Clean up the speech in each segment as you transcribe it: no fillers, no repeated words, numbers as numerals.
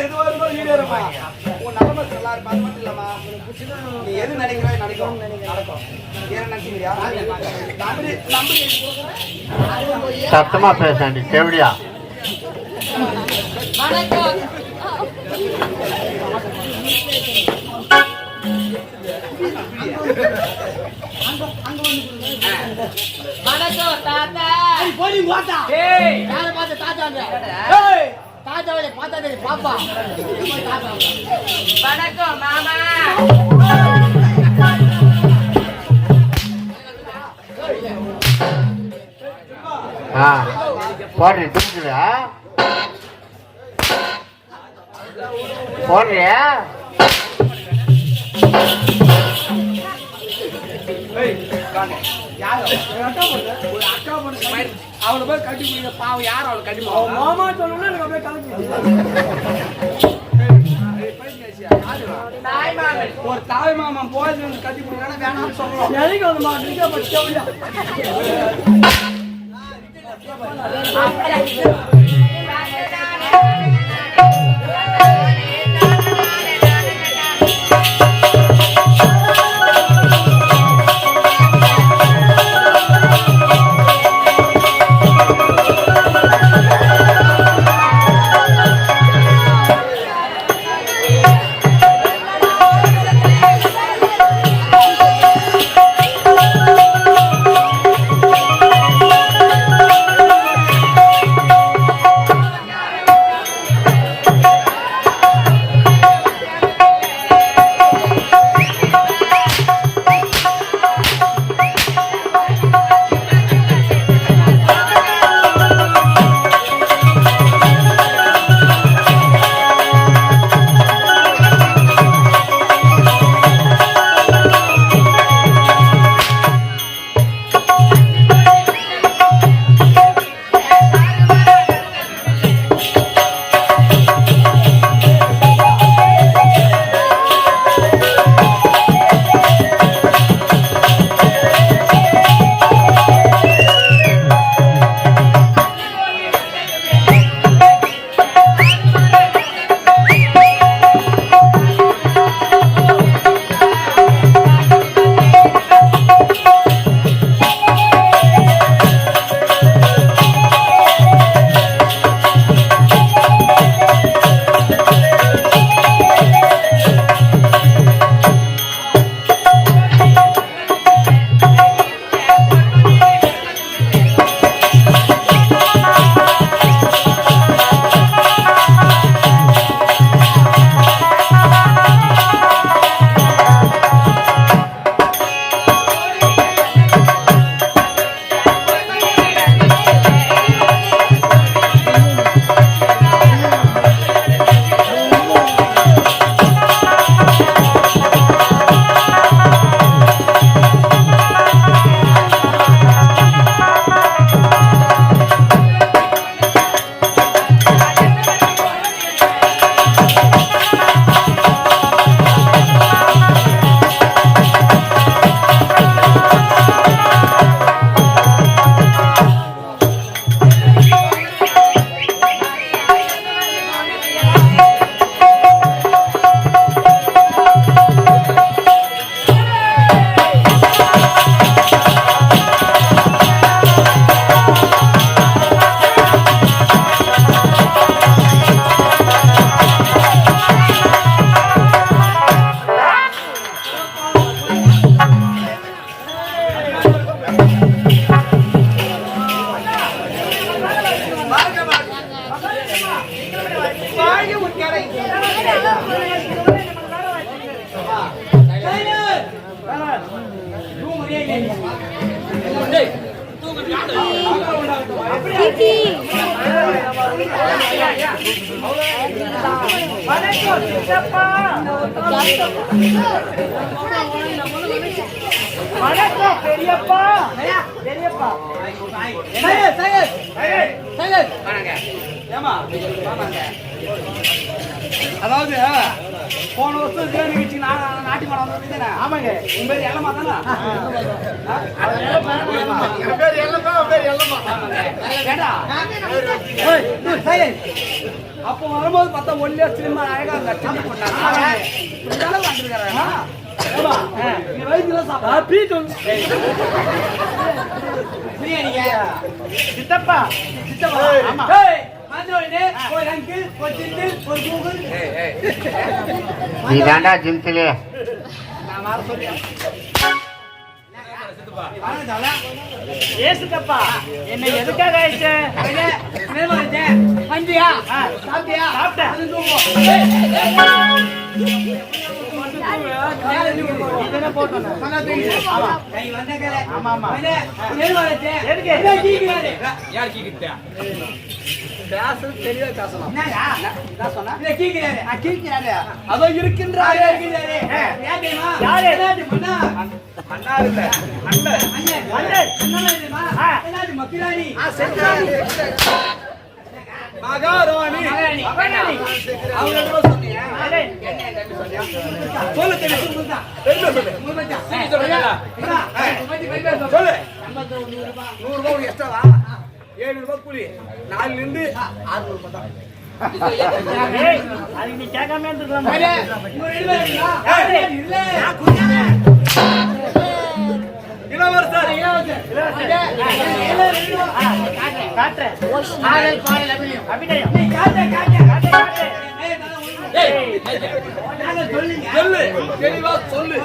எதுவா இருந்தாலும் ஈடேறமா. உன் நிலைமை நல்லா இருக்கு. அது மட்டும் இல்லம்மா, நீ எது நினைக்கிறோ நடக்கும். ஏன் நினைக்கிறீங்க? சத்தமா பேசாண்டி செவிடியா. வணக்கம் தாத்தா. போய் வாடா. ஏய் யார பாத்து தாத்தாங்க. ஏய் தாத்தாவே பாத்தாதே பாப்பா. வணக்கம் மாமா. போடுறீ தூக்குதா போடுறியா? அவளை போய் கட்டி முடிய பாவம். யார் அவளை கட்டி மாமா சொல்லணும்னா எனக்கு அப்படியே கலந்து தாய் மாமன். ஒரு தாய் மாமன் போய் கட்டி முடியாது வேணாம்னு சொல்றோம். எனக்கு வந்து மாட்டீங்க பச்சையா. அதாவது போன வருஷம் இதே நிகழ்ச்சி நாட்டி மாடம் வந்தது. ஆமாங்க. உங்க பேர் எல்லமா தானே? என் பேர் எல்லமா, அவன் பேர் எல்லமா. கேட்டா அப்போ வரும்போது பார்த்தா ஒல்லியா சினிமா அழகா லட்சம் போட்டாங்க. இப்படிதானே வந்துருக்காரா? நீ வயிற்றுல சாப்பிட்டா சித்தப்பா சித்தப்பா. ஆமா. நீ தாண்டா ஜிம்ஸ்லே ஏசுக்கப்பா என்ன எதுக்காக ஆயிடுச்சு? பஞ்சியா சாப்பிட்டியா? இதெல்லாம் போட்டோம். ஆமா ஆமா. எதுக்கு? யார் கீக்கிட்டா? பேசுறது தெளிவா பேசணும். அதோ இருக்கின்றாரு. யாரு? மன்னா இல்ல. மகாராணி. அவங்க சொன்னீங்க. சொல்லு சொல்லு. 100 ரூபாய் எக்ஸ்ட்ராவா? 7 ரூபாய் கூலி. 4 இருந்து 600 ரூபாய் தான். அதுக்கு நீ கேட்காம இருந்துக்கலாம். இளவரசர் காட்டுறேன். அபிநயம். சொல்லு தெளிவா சொல்லு.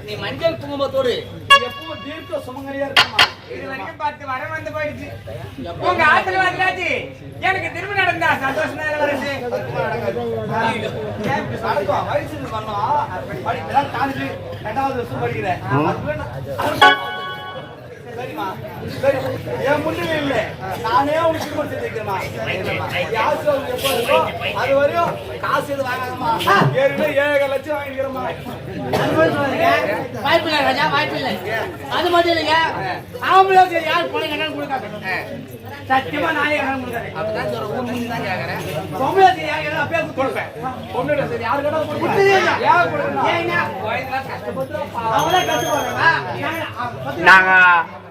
நீ மஞ்சள் குங்குமத்தோடு எப்பவும் தீர்க்க சுமங்கலியா இருக்குமா. இது வரைக்கும் 10 வரம் வந்து போயிடுச்சு. உங்க ஆசீர்வாதத்தாச்சு எனக்கு திரும்ப நடந்தா சந்தோஷமா வருது. ஏன் இப்படி நடக்கும்? வயசுக்கு வரணும். படிப்பெல்லாம் தாண்டி 2வது வருஷம் படிக்கிறேன். சரிம்மா, சரி. என் முன்னிலை இல்லை. நானே உனக்கு திருமணம் செய்து வைக்கிறேம்மா. யாரு எப்போ இருக்கோ அது வரையும் காசு எதுவும் வாங்காதம்மா. ஏற்கனவே 7,5 லட்சம் வாங்கிக்கிறேம்மா. வாய்ப்பு இல்லை ராஜா, வாய்ப்பு இல்லை. அது மட்டும் இல்லைங்க, ஆம்பளை சரி யார் பணம் கட்டாலும் கொடுக்காது. சத்தியமா நானே கடன் கொடுக்காது. அப்படிதான் சொல்ற ஊர் முன்னாடி தான் கேக்குறேன். பொம்பளை சரி யார் கேட்டாலும் அப்பயே கொடுப்பேன். பொண்ணுட சரி யாரு கேட்டாலும் கொடுத்ததே இல்லை. ஏன் கொடுக்கணும்? ஏங்க கோயிலுக்குலாம் கஷ்டப்பட்டு அவங்களாம் கஷ்டப்படுறாங்க.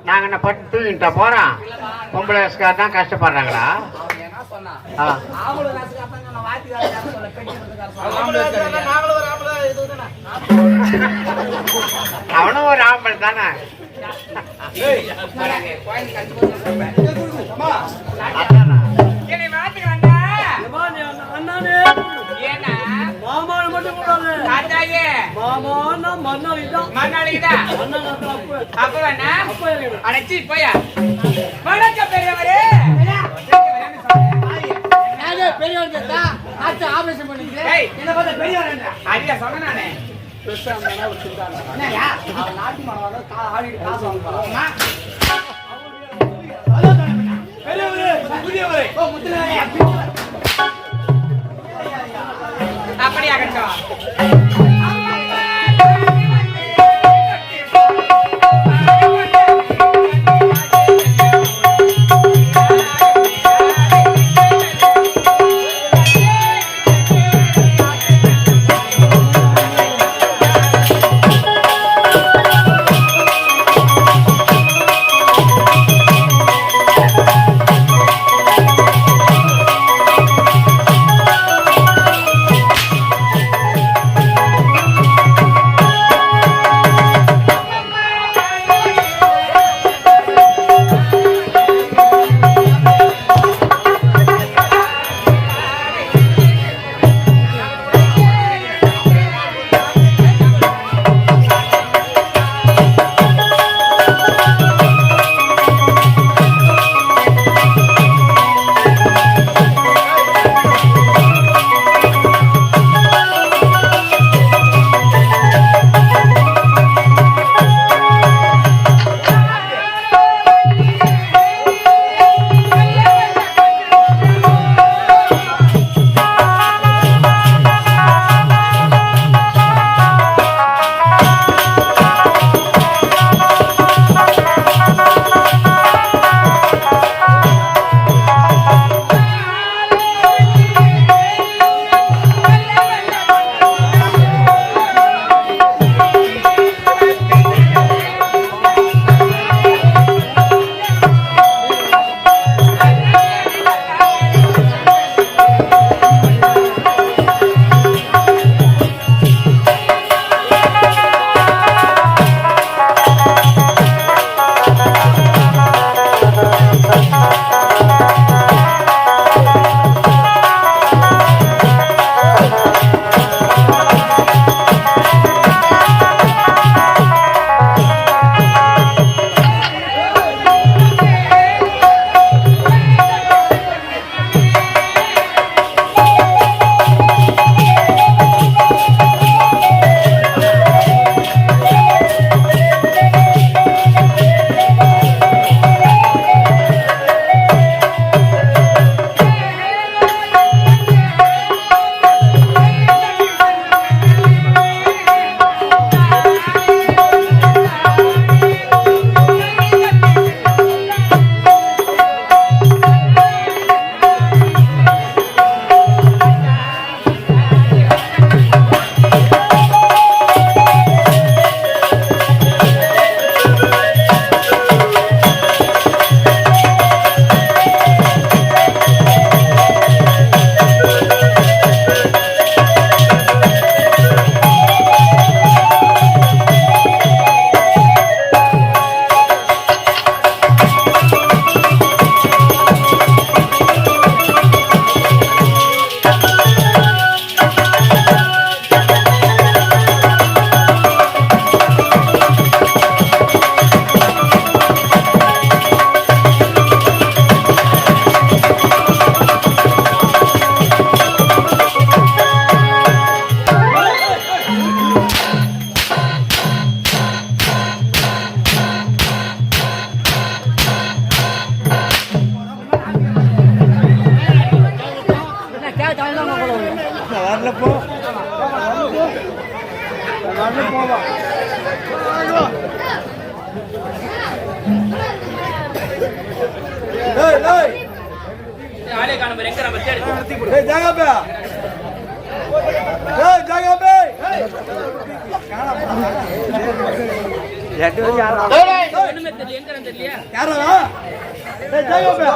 நாங்க என்ன பட்டு தூங்கிட்ட போறோம். பொம்பளை வயசுக்கார் தான் கஷ்டப்படுறாங்களா? அவங்க என்ன சொன்னா ஆ. ஆம்பளை காசுக்காரங்க நான் வாத்திக்காரங்க சொல்ல பெண்களுக்கார சொல்ல அவனும் ஒரு ஆம்பளை தானே. கோயிலுக்கு கண்டிப்பா சொல்றேன். அம்மா, என்னை வாத்துக்கிறாண்டா அம்மா, நீ அண்ணானே ஏன்னா மாமாவை மட்டும் கூடாது. தாத்தாயே மாமான்னா மண்ணாளிக்கு தான். மண்ணாளிக்குதான் அண்ணன் அப்ப அப்ப வேணா அப்ப எனக்கு அடைச்சி போயா வணக்கம் பெரியவரே நானே பெரியவர் கேட்டா அடுத்து ஆபரேஷன் பண்ணிக்கிறேன். ஏய். என்ன பார்த்தா பெரியவர் என்ன? அடியா சொன்ன நானே பெருசா இருந்தா ஒரு சிந்தாங்க. என்னய்யா? அவன் நாட்டு மாணவன் ஆடிட்டு காசு வாங்குவான். அம்மா, பெரியவரே, புதியவரே. ஓ முத்துராயா. அப்படியாகட்டும். ஏய் ஜாகபே ஏய் ஜாகபே யாரா ஏய் ஜாகபே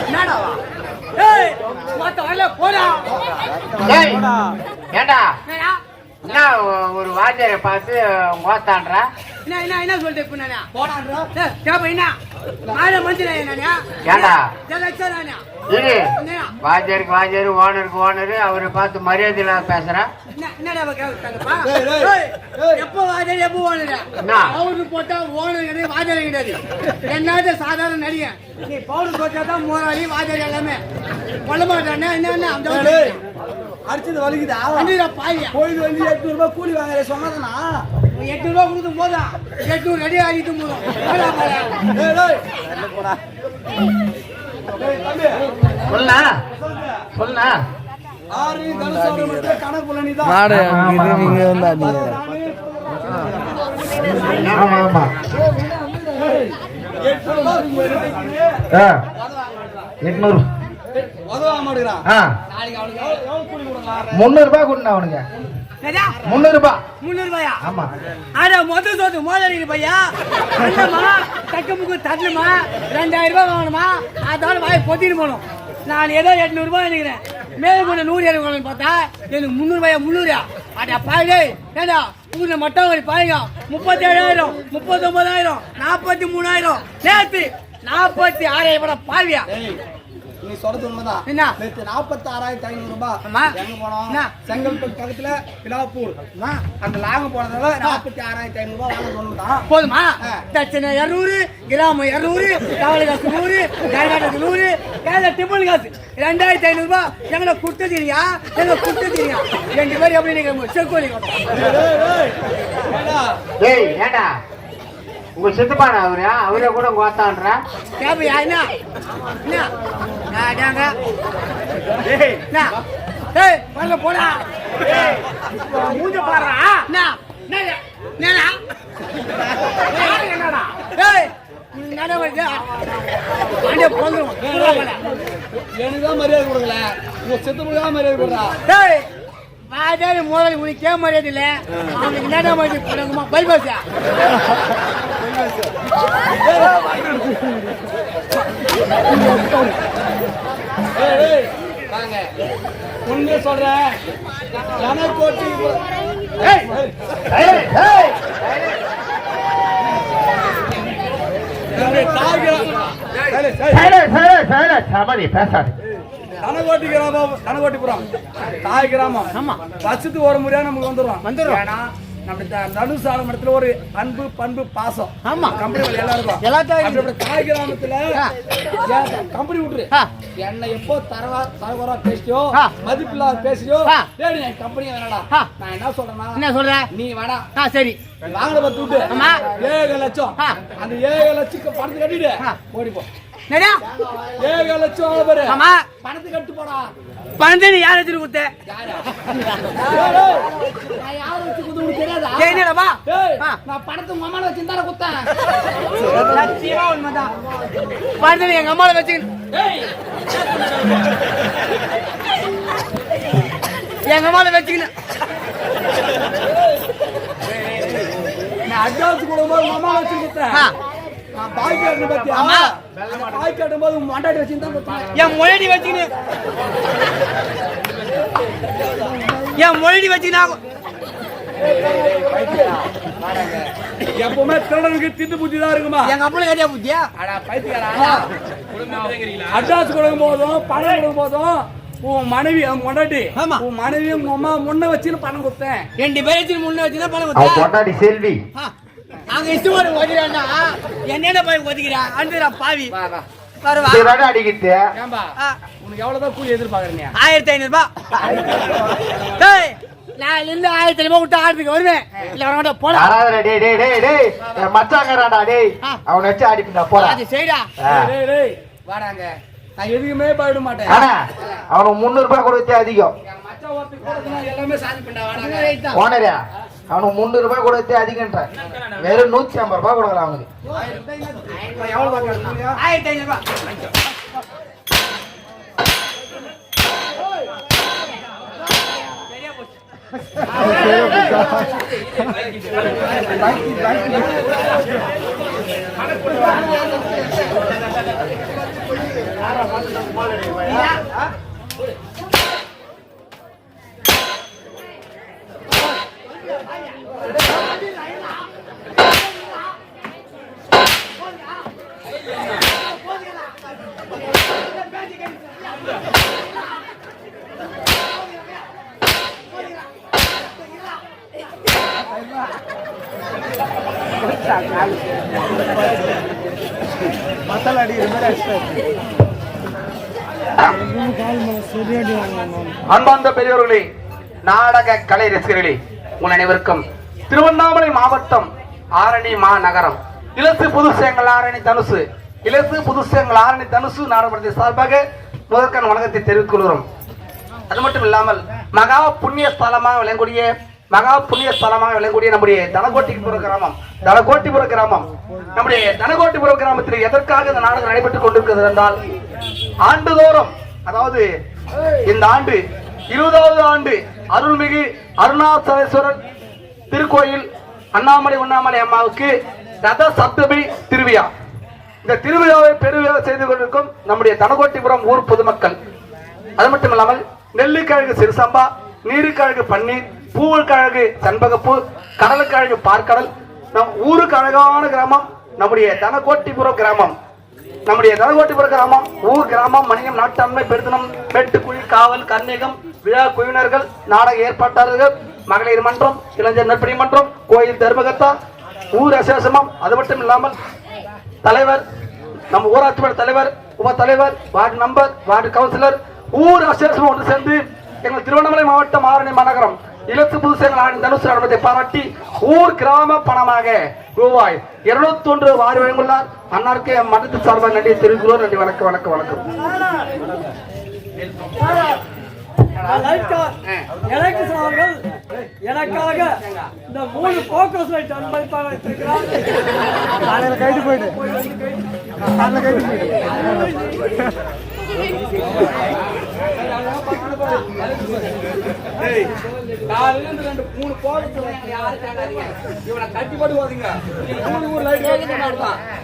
என்னடா ஏய் மாத்த வரல போடா டேய் ஏண்டா என்னடா என்ன ஒரு வாத்தியாரை பார்த்து மோத்தான்றா என்ன சொல்லிட்டு இப்ப நானே போடான்றா கேப்ப என்ன ஆள மந்திரே நானே ஏண்டா ஜலச்சா நானே இரு வாத்தியாருக்கு வாத்தியார் ஓனருக்கு ஓனர் அவரை பார்த்து மரியாதை இல்லாம பேசுறேன் என்னடா கேக்குறாங்கப்பா ஏய் எப்போ வாத்தியார் எப்போ ஓனர் அவருக்கு போட்டா ஓனர் கிடையாது வாத்தியார் கிடையாது என்னது சாதாரண நடிகன் நீ பவுடர் போட்டா தான் மோராளி வாத்தியார் எல்லாமே கொல்ல மாட்டானே என்ன அந்த அடிச்சது வலிக்குதா அண்டிரா பாயா கோயில் வந்து 800 ரூபாய் கூலி வாங்குற சொன்னதனா 800 ரூபாய் கொடுத்து போதா 800 ரெடி ஆகிட்டு போதும் ஏய் டேய் போடா ஏய் தம்பி சொல்லுண்ணா ஆறு தனுசாவர மட்டும் கணக்கு பண்ண நீதான் மாடு நீங்க வந்தா ஆமா 800 உதவ மாட்டேங்கிறான் நாளைக்கு அவனுக்கு எவ்வளவு கூலி கொடுங்க 300 ரூபாய் கொடுங்க அவனுங்க என்னடா 300 ரூபாய் 300 ரூபாயா ஆமா அட மொத்த சோத்து மோதலிக்கு பையா அண்ணமா தக்கமுக்கு தரணுமா 2000 ரூபாய் வாங்கணுமா அதோட வாய் பொத்திட்டு போகணும் நான் ஏதோ 800 ரூபாய் நினைக்கிறேன் மேலும் கூட 100 எடுக்கணும்னு பார்த்தா எனக்கு 300 ரூபாயா 300 அட பாய் ஏடா ஊர்ல மட்டும் ஒரு பாருங்க 37000 39000 43000 நேத்து 46000 பாவியா நீ சொல்றது உண்மைதான் என்ன? நேத்து 46500 ரூபாய் ஆமா. எங்க போனோம் என்ன? செங்கல்பட்டு பக்கத்துல பிலாப்பூர் அம்மா, அந்த லாங்க போனதால 46500 ரூபாய் வாங்க சொன்னதான் போதுமா தட்சணை 200 கிராமம் 200 காவல் காசு 100 கரகாட்டத்துக்கு 100 கேத டிபிள் காசு 2500 ரூபாய் எங்களை குட்டு தெரியா எங்களை குட்டு தெரியா 2 பேர் எப்படி நீங்க செக்கோலி டேய் ஏண்டா உங்க சித்தப்பாடா அவரே கூட கோத்தான்றா கேப்பையா என்ன டாங்க ஏய் ஏய் வாங்க போடா ஏய் மூஞ்ச பாறா என்னடா என்னடா ஏய் நீ நட வந்து ஆண்டே போந்துரும் எனக்கு தான் மரியாதை கொடுக்கல உங்க சித்தப்புக்கு தான் மரியாதை கொடுறா ஏய் வாடா மோதல் உனக்கு ஏன் மரியாதை இல்ல அவனுக்கு என்னடா மரியாதை கொடுங்கம்மா பைபாஸா ஏய் வாங்க உண்மையை சொல்றேன் எனக்கு ஓட்டி ஏய் ஏய் ஏய் சமாதி பேசாது தனகோட்டிபுரம் தாய் கிராமம் ஆமா வருஷத்துக்கு ஒரு முறையா நமக்கு வந்துடும் ஏன்னா நம்ம நடுசால மடத்துல ஒரு அன்பு பண்பு பாசம் ஆமா கம்பெனி எல்லாருக்கும் எல்லாத்தையும் தாய் கிராமத்துல கம்பெனி விட்டுரு என்ன எப்போ தரவரா பேசியோ மதிப்பில்லாத பேசியோ என் கம்பெனி வேணாடா நான் என்ன சொல்றேன்னா என்ன சொல்ற நீ வேணா சரி வாங்கல பத்து விட்டு ஆமா 7 லட்சம் அந்த 7 லட்சம் பணத்தை கட்டிடு ஓடிப்போ என்னடா 7 லட்சம் வாங்க பாரு ஆமா பணத்தை கட்டு போடா பணத்தை நீ யார் எடுத்து கொடுத்த நான் யாரை வச்சு குத்து உனக்கு தெரியாதா என்னடா நான் பணத்தை உங்க அம்மாவை வச்சு தானே குத்தேன் சத்தியமா உண்மைதான் பணத்தை எங்க அம்மாவை வச்சு எங்க அம்மாவை வச்சுக்கின்னு நான் அட்வான்ஸ் கொடுக்கும்போது உங்க அம்மாவை வச்சு குத்தேன் நான் பாய் கேட்டு பத்தி பாய் கேட்டும் போது உங்க மண்டாடி வச்சு தான் குத்தேன் என் மொழடி வச்சுக்கின்னு எப்பவுமே திருடனுக்கு திட்டு புத்தி தான் இருக்குமா எங்க அப்பா கேட்டியா புத்தியா அடா பைத்தியக்காரா அட்வான்ஸ் கொடுக்கும் போதும் பணம் கொடுக்கும் போதும் உன் மனைவி முன்னாடி உன் மனைவி உங்க அம்மா முன்ன வச்சுன்னு பணம் கொடுத்தேன் 2 பேரும் முன்ன வச்சுதான் பணம் அவ கொடுத்தா பொண்டாடி செல்வி அங்க இஷ்டமான ஒதுக்கிறான்னா என்னென்ன போய் ஒதுக்கிறா அன்பரா பாவி வருவா சிறட அடிக்கிட்டு ஏம்பா உனக்கு எவ்வளவுதான் கூலி எதிர்பார்க்கறீங்க 1500 ரூபாய் டேய் நான் இல்ல 1500 ரூபாய் விட்டு ஆடுறதுக்கு வருவேன் இல்ல வர மாட்டேன் போடா யாராவது டேய் டேய் டேய் டேய் என் மச்சாங்கறாடா டேய் அவனை வச்சு அடிப்பிடா போடா அது சரிடா டேய் டேய் வாடாங்க நான் எதுக்குமே போயிட மாட்டேன் ஆனா அவனுக்கு 300 ரூபாய் கொடுத்தே அதிகம் என் மச்சான் ஒருத்தர் கொடுத்தா எல்லாமே சாதி பண்ணா வாடாங்க ஓனரா அவனுக்கு 300 ரூபாய் கொடுத்து அதிகன்ற வெறும் 150 ரூபாய் கொடுக்கலாம் அவனுக்கு. எவ்வளவு பாக்க 1500 ரூபாய். அன்பார்ந்த பெரியவர்களே, நாடக கலை ரசிகர்களே, உங்கள் அனைவருக்கும் திருவண்ணாமலை மாவட்டம் ஆரணி மாநகரம் இலசு புதுசேங்கல் ஆரணி தனுசு நாடகத்தின் சார்பாக முதற்கண் வணக்கத்தை தெரிவித்துக் கொள்கிறோம். அது மட்டும் இல்லாமல் மகா புண்ணிய ஸ்தலமாக விளங்கக்கூடிய நம்முடைய தனகோட்டிபுரம் கிராமம் நம்முடைய தனகோட்டிபுரம் கிராமத்தில் எதற்காக இந்த நாடகம் நடைபெற்றுக் கொண்டிருக்கிறது என்றால், ஆண்டுதோறும், அதாவது இந்த ஆண்டு 20வது ஆண்டு அருள்மிகு அருணாச்சலேஸ்வரர் திருக்கோயில் அண்ணாமலை அம்மாவுக்கு ரத சப்தமி திருவிழா. இந்த திருவிழாவை பெருவிழா செய்து கொண்டிருக்கும் நம்முடைய தனகோட்டிபுரம் ஊர் பொதுமக்கள். அது மட்டும் இல்லாமல் நெல்லிக்கிழங்கு சிறுசம்பா, நீருக்கிழங்கு பன்னீர், பூவுக்கிழங்கு சண்பகப்பூ, கடலுக்கிழங்கு பார்க்கடல். நம் ஊருக்கு அழகான கிராமம் நம்முடைய தனகோட்டிபுரம் கிராமம். ஊர் கிராமம் மணியம் நாட்டாண்மை பெருத்தனம் வெட்டுக்குழி காவல் கர்ணீகம் விழா குழுவினர்கள், நாடக ஏற்பாட்டாளர்கள், மகளிர் மன்றம், இளைஞர் நற்பணி மன்றம், கோயில் தர்மகர்த்தா, ஊர் அசேசமம். அது மட்டும் இல்லாமல் தலைவர், நம்ம ஊராட்சி மன்ற தலைவர், உப தலைவர், வார்டு மெம்பர், வார்டு கவுன்சிலர், ஊர் அசேசமம் ஒன்று சேர்ந்து எங்கள் திருவண்ணாமலை மாவட்டம் ஆரணி மாநகரம் இலசு புதுசேங்கல் ஆரணி தனுசு நடனத்தை பாராட்டி ஊர் கிராம பணமாக ரூபாய் 201 வாரி வழங்குள்ளார். அன்னாருக்கு மனது சார்பாக நன்றி தெரிவிக்கிறோம். நன்றி. வணக்கம். எனக்காக இந்த 3 போக்கஸ் லைட் அன்பளிப்பாக வைத்திருக்கிறார். கைது போயிடு மூணு போக்கஸ் கட்டிப்படுவாதீங்க.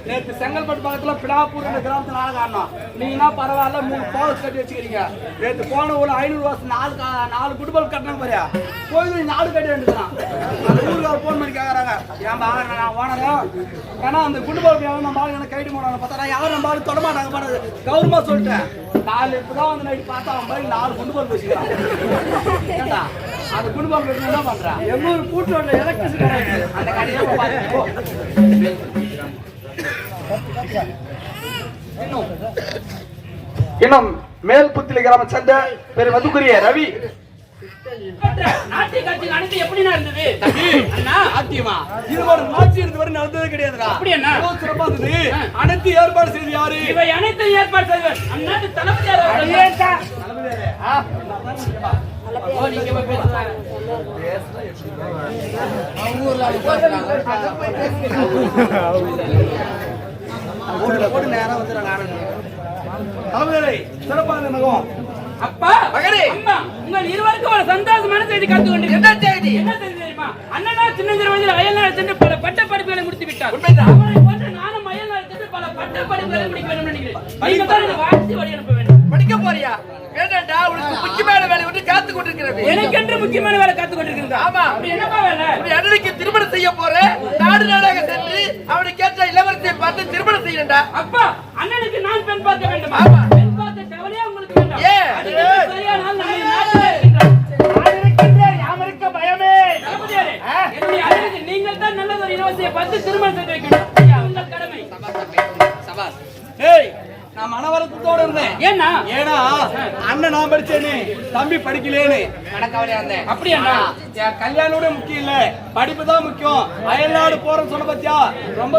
நேற்று செங்கல்பட்டு பக்கத்துல பிடாப்பூர் என்ற கிராமத்துல நாடகம் ஆடணும். நீங்கன்னா பரவாயில்ல, 3 போக்கஸ் கட்டி வச்சுக்கிறீங்க. நேற்று போன ஒரு 500 வருஷம் 4 குடும்பம் கட்டினாங்க பாரியா, கோயில் 4 கட்டி வேண்டியதுதான். அந்த ஊருக்கு போன் பண்ணி கேட்கறாங்க, ஏன்பா நான் ஓனரும் ஏன்னா அந்த குடும்பம் நம்ம ஆளுங்க கைட்டு போனாங்க. பார்த்தா யாரும் நம்ம ஆளு தொட மாட்டாங்க. பாரு கௌரவமா சொல்லிட்டேன். 4 இப்பதான் வந்து நைட்டு பார்த்தா அவன் மாதிரி 4 குடும்பம் வச்சுக்கிறான். ஏண்டா அந்த குடும்பம் என்ன பண்றான்? எவ்வளவு கூட்டோட எலக்ட்ரிசிட்டி அந்த கடையை இன்னும் மேல் புத்திலி கிராமம் சேர்ந்த பெரு மதுக்குரிய ரவி நாட்டிய காட்சி அனைத்து எப்படினா இருந்தது? ஆத்தியமா இதுவரை நாட்சி இதுவரை நடந்ததே கிடையாதுடா. அப்படி என்ன சிறப்பா இருந்தது. அனைத்து ஏற்பாடு செய்து யாரு? இவை அனைத்து ஏற்பாடு செய்வர் அந்நாட்டு தளபதியார் அவர்கள். போட்டு நேரம் வந்துடுறாங்க. சிறப்பான மகம் அப்பா மகனே, அம்மா, உங்கள் இருவருக்கும் ஒரு சந்தோஷமான செய்தி காத்து கொண்டிருக்கிறேன். என்ன செய்தி தெரியுமா? அண்ணனா சின்னஞ்சிறு வயதில் அயல்நாடு சென்று பல பட்ட படிப்புகளை முடித்து விட்டார். அவரை போன்று நானும் அயல்நாடு சென்று பல பட்ட படிப்புகளை முடிக்க வேண்டும் நினைக்கிறேன். நீங்க தான் எனக்கு வாழ்த்து வழி அனுப்ப வேண்டும். படிக்க போறியா? வேண்டாம்டா, உனக்கு முக்கியமான வேலை ஒன்று காத்து கொண்டிருக்கிறது. எனக்கென்று முக்கியமான வேலை காத்து கொண்டிருக்கிறது. ஆமா, அப்படி என்னப்பா வேலை? அண்ணனுக்கு திருமணம் செய்ய போறேன். நாடாக சென்று அவனுக்கு ஏற்ற இளவரசியை பார்த்து திருமணம் செய்யண்டா. அப்பா, அண்ணனுக்கு நான் பெண் பார்க்க வேண்டும். ஆமா, பெண் பார்த்த கவலையா உங்களுக்கு வேண்டாம். சரியான நாள் நம்ம நாட்டில் பயமே என்னுடைய அண்ணனுக்கு நீங்கள் தான் நல்ல ஒரு இளவரசியை பார்த்து திருமணம் செய்து வைக்கணும். உங்கள் கடமை. நான் மனவரத்தோட இருந்தேன். ஏன்னா அண்ணன் நான் படிச்சேன்னு தம்பி படிக்கலேன்னு கணக்காவலியா இருந்தேன். அப்படியா? என் கல்யாணோட முக்கியம் இல்ல, படிப்பு தான் முக்கியம். அயல்நாடு போறேன்னு சொன்ன பத்தியா ரொம்ப.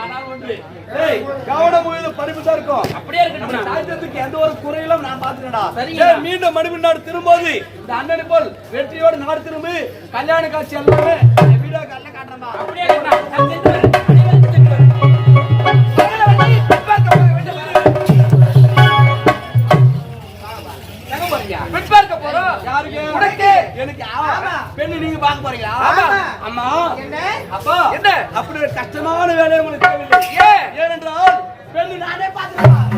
ஆனா ஒன்று. டேய், கவனம் முழுவதும் படிப்பு தான் இருக்கும். அப்படியே இருக்கட்டும். நம்ம சாய்ந்ததுக்கு எந்த ஒரு குறையிலும் நான் பாத்துக்கடா. சரிங்க. மீண்டும் மணிமன்னாடு திரும்போது இந்த அண்ணனை போல் வெற்றியோடு நாடு திரும்பி கல்யாண காட்சி எல்லாமே வீடியோ காலில் காட்டுறேன். அப்படியே இருக்கட்டும். நான் சென்று வரேன். அனைவரும் சென்று வரேன். பகல வண்டி, பெண் பார்க்க போக வேண்டும். எங்க போறீங்க? பெண் பார்க்க போறோம். யாருக்கு? உனக்கு. எனக்கு பெண்ணு நீங்க பார்க்க போறீங்களா? ஆமா. அம்மா என்ன அப்பா என்ன? அப்படி ஒரு கஷ்டமான வேலையை உங்களுக்கு தேவையில்லை. ஏன்? ஏனென்றால் பெண்ணு நானே பார்த்துக்கலாம்.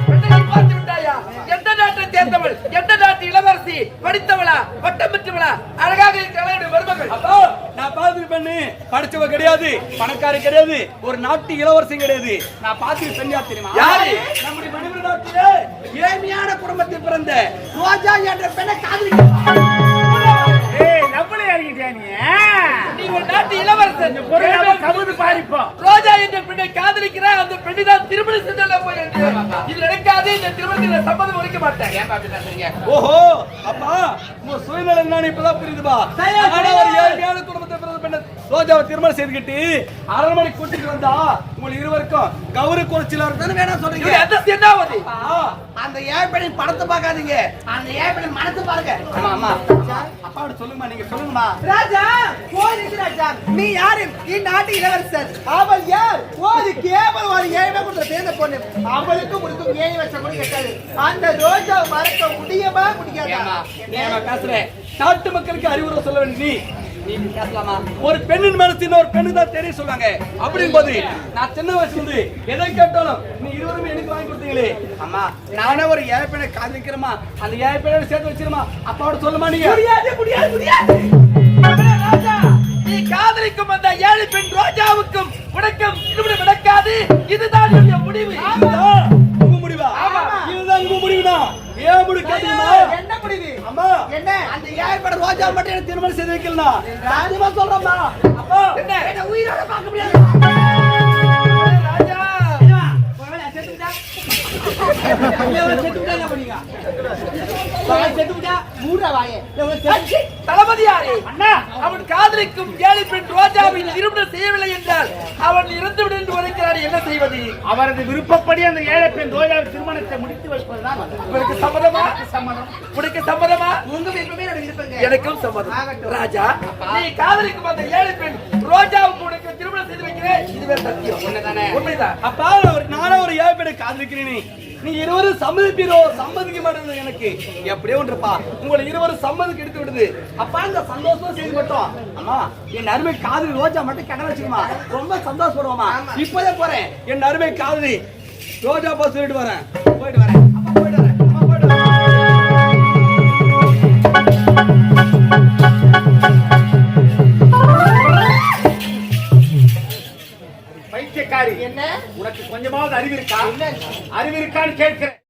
பெண்ணை பார்த்து விட்டாயா? எந்த நாட்டை சேர்ந்தவள்? எந்த நாட்டு இளவரசி? படித்தவளா? பட்டம் பெற்றவளா? அழகாக இருக்கிறவளா? என்னுடைய மருமகள். அப்பா நான் பார்த்து பெண்ணு படிச்சவ கிடையாது, பணக்காரி கிடையாது, ஒரு நாட்டு இளவரசி கிடையாது. நான் பார்த்து பெண் யார் தெரியுமா? யாரு? நம்முடைய மணிமன் நாட்டிலே ஏழ்மையான குடும்பத்தில் பிறந்த ரோஜா என்ற பெண்ணை காதலிக்கிறேன். நீ ஒரு நாட்டு இளவரசன். ரோஜா என்ற பெண்ணை காதலிக்கிறாய். அந்த பெண்ணை தான் திருமணம் செஞ்சல போய் இது நடக்காது. இந்த திருமணத்தில் சம்மதம் உரைக்க மாட்டேன். ஏன் பாப்பி பேசுறீங்க? ஓஹோ அப்பா உங்க சூழ்நிலை நான் இப்பதான் புரியுதுப்பா. ஆனா ஒரு ஏழ்மையான குடும்பத்தை பிறந்த பெண்ணை ரோஜாவை திருமணம் செய்துக்கிட்டு அரண்மனை கூட்டிட்டு வந்தா உங்களுக்கு இருவருக்கும் கௌரவ குறைச்சலா இருக்குன்னு வேணா சொல்றீங்க. இது எந்த என்னாவது? அந்த ஏழ்பெண்ணின் படத்தை பார்க்காதீங்க, அந்த ஏழ்பெண்ணின் மனத்தை பாருங்க. ஆமா ஆமா அப்பா சொல்லுங்கம்மா, நீங்க சொல்லுங்கம்மா. ராஜா போயிருக்கு ராஜா. நீ யாரு? நாட்டு இளவரசர். அவள் யார்? ஒரு கேவலம் ஒரு ஏழை கொண்ட சேர்ந்த பொண்ணு. அவளுக்கும் உனக்கும் 7 வருஷம் கூட கட்டாது. அந்த ரோஜா மறக்க முடியுமா முடியாதா? நீ பேசுற நாட்டு மக்களுக்கு அறிவுரை சொல்ல வேண்டிய நீ பேசலாமா? ஒரு பெண்ணின் மேல சின்ன ஒரு பெண்ணு தான் தெரிய சொல்லுவாங்க. அப்படின் போது நான் சின்ன வயசுல இருந்து எதை கேட்டாலும் நீ இருவரும் எனக்கு வாங்கி கொடுத்தீங்களே. அம்மா நானே ஒரு ஏழை பெண்ணை காதலிக்கிறேமா, அந்த ஏழை பெண்ணை சேர்த்து வச்சிருமா அப்பாவோட சொல்லுமா? நீங்க முடியாது முடியாது முடியாது. ராஜா, நீ காதலிக்கும் அந்த ஏழை பெண் ரோஜாவுக்கும் உனக்கும் திருமணம் நடக்காது. இதுதான் என்னுடைய முடிவு. இதுதான் உங்க முடிவா? இதுதான் உங்க முடிவுனா ஏன் முடிவு கேட்டீங்களா? என்ன முடிவு? அம்மா என்ன? அந்த ஏழை பெண் ரோஜா மட்டும் எனக்கு திருமணம் செய்து வைக்கலாம். ராஜமா சொல்றேம்மா. அப்பா என்ன உயிரோட பார்க்க முடியாது. ராஜா, செத்துட்டா என்ன பண்ணீங்க? செத்துட்டா மூடா வாயே. தளபதி யாரு? அண்ணா, அவன் காதலிக்கும் ஏழை பெண் ரோஜாவை திருமணம் செய்யவில்லை என்றால் அவன் இறந்து விடு என்று உரைக்கிறார். என்ன செய்வது? அவரது விருப்பப்படி அந்த ஏழை பெண் ரோஜாவின் திருமணத்தை முடித்து வைப்பதுதான் உனக்கு சம்மதமா? சம்மதம். உனக்கு சம்மதமா? உங்க விருப்பமே எனக்கு விருப்பங்க. எனக்கும் சம்மதம். ராஜா, நீ காதலிக்கும் அந்த ஏழை பெண் ரோஜாவுக்கு உனக்கு திருமணம் செய்து வைக்கிறேன். இதுவே சத்தியம். உண்மைதானே? உண்மைதான். அப்பா நானே ஒரு ஏழை பெண்ணை காதலிக்கிறேன். நீ இருவரும் சம்மதிப்பீரோ? சம்மதிக்க மாட்டேங்குது எனக்கு. எப்படியோ ஒன்றுப்பா உங்களை இருவரும் சம்மதிக்கு எடுத்து விடுது. அப்பா இந்த சந்தோஷமா செய்து மட்டும் அம்மா என் அருமை காதலி ரோஜா மட்டும் கடை வச்சுக்குமா, ரொம்ப சந்தோஷப்படுவோமா. இப்போதே போறேன். என் அருமை காதலி ரோஜா பா சொல்லிட்டு வரேன். போயிட்டு வரேன். அப்பா போயிட்டு வரேன். அம்மா போயிட்டு வரேன். பைத்தியக்காரி, என்ன? உனக்கு கொஞ்சமாவது அறிவு இருக்கா? அறிவு இருக்கான்னு கேட்கிறேன்.